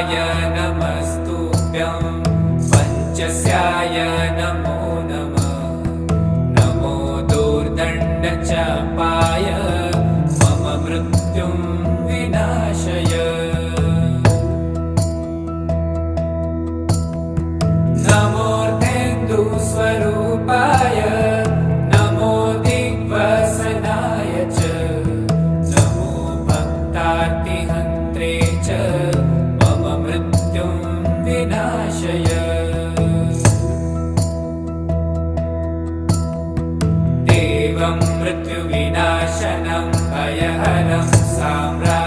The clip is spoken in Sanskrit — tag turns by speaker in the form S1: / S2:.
S1: महाकाय नमस्तुभ्यं पञ्चस्याय नमो नमः। नमो दूर्दण्डचापाय मम मृत्युं विनाशय। नमोऽर्धेन्दुस्वरूपाय नमो दिग्वसनाय च। नमो भक्तार्तिहन्त्रे च मम मृत्युं विनाशय। देवं मृत्युविनाशनं भयहरं साम्राज्यं